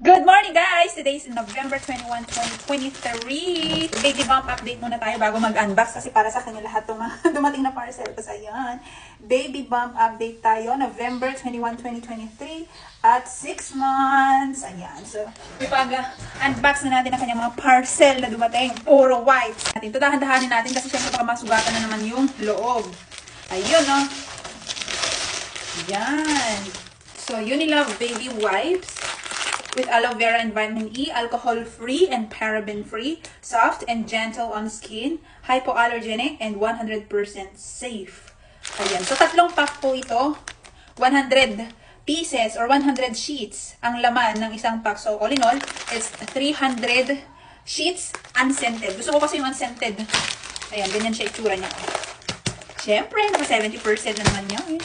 Good morning guys! Today is November 21, 2023. Baby bump update muna tayo bago mag-unbox kasi para sa kanya lahat itong dumating na parcel. Kasi ayan, baby bump update tayo November 21, 2023 at 6 months. Ayan, so ipag-unbox na natin ang kanyang mga parcel na dumating. Puro wipes. Ito dahan-dahanin natin kasi syempre baka masugatan na naman yung loob. Ayun no. Ayan. So, Unilove baby wipes with aloe vera and vitamin E, alcohol-free and paraben-free, soft and gentle on skin, hypoallergenic, and 100% safe. Ayan. So, tatlong pack po ito. 100 pieces or 100 sheets ang laman ng isang pack. So, all in all, it's 300 sheets unscented. Gusto ko kasi yung unscented. Ayan, ganyan siya itsura niya. Siyempre, naka 70% na naman yan.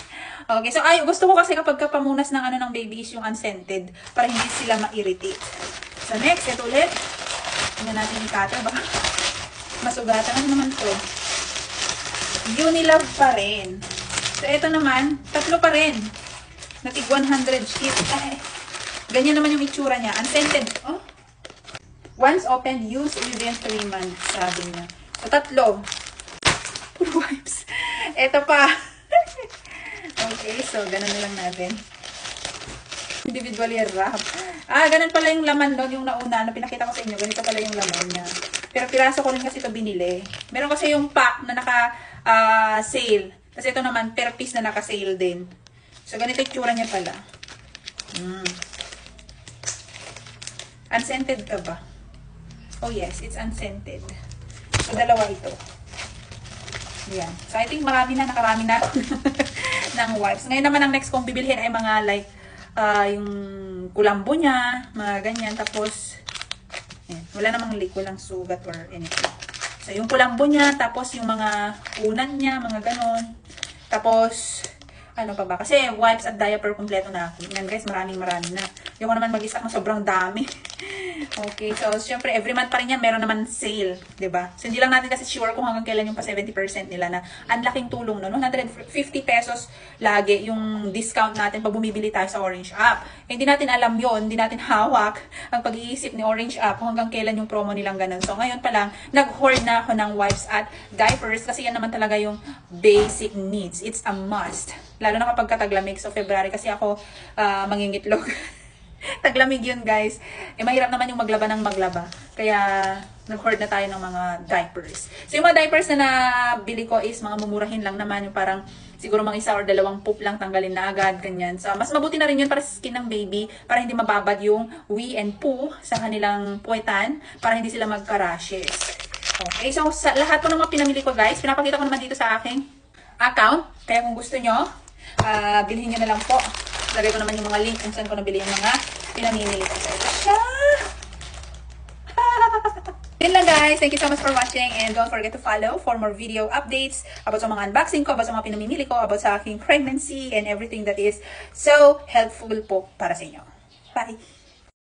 Okay, so gusto ko kasi kapag kapamunas ng ng babies yung unscented para hindi sila ma-irritate. So next, ito ulit. Tingnan natin yung cutter. Baka masugatan na naman to. Unilove pa rin. So ito naman, tatlo pa rin. Natig 100 sheets. Ganyan naman yung itsura niya. Unscented. Oh. Once opened, use within 3 months, sabi niya. So tatlo. Puro wipes. Ito pa. Okay, so ganun na lang natin. Individually wrap. Ganun pala yung laman doon, yung nauna na pinakita ko sa inyo. Ganito pala yung laman niya. Pero piraso ko rin kasi ito binili. Meron kasi yung pack na naka-sale. Kasi ito naman, per piece na naka-sale din. So ganito yung tsura niya pala. Unscented ka ba? Oh yes, it's unscented. So dalawa ito. Yan. So, I think nakarami na ng wipes. Ngayon naman, ang next kong bibilhin ay mga like, yung kulambo niya, mga ganyan. Tapos, yan. Wala namang leak, walang sugat or anything. So, yung kulambo niya, tapos yung mga unan niya, mga ganon. Tapos, ano pa ba? Kasi wipes at diaper kompleto na ako. Yan guys, marami na. Yung naman mag-isa ng sobrang dami. Okay, so syempre every month pa rin yan, meron naman sale, 'di ba? So hindi lang natin kasi sure kung hanggang kailan yung pa 70% nila na ang laking tulong no, 150 pesos lagi yung discount natin pag bumibili tayo sa Orange App. Hindi natin alam 'yon, hindi natin hawak ang pag-iisip ni Orange App kung hanggang kailan yung promo nilang ganun. So ngayon pa lang nag-hoard na ako ng wipes at diapers kasi yan naman talaga yung basic needs. It's a must. Lalo na kapag kataglamig. So February kasi ako mangingitlog. Taglamig yun guys. Mahirap naman yung maglaba ng maglaba. Kaya nag-hoard na tayo ng mga diapers. So yung mga diapers na nabili ko is mga mumurahin lang naman. Yung parang siguro mga 1 or 2 poop lang tanggalin na agad. Ganyan. So mas mabuti na rin yun para sa skin ng baby. Para hindi mababad yung wee and poo sa kanilang puwetan. Para hindi sila magka-rashes. Okay. So sa lahat po ng mga pinamili ko guys, pinapakita ko naman dito sa aking account. Kaya kung gusto nyo, bilhin nyo na lang po. Lagay ko naman yung mga link kung saan ko nabili yung mga pinamimili ko. So, ito siya! Yun lang guys. Thank you so much for watching and don't forget to follow for more video updates about sa mga unboxing ko, about sa mga pinamimili ko, about sa aking pregnancy and everything that is so helpful po para sa inyo. Bye!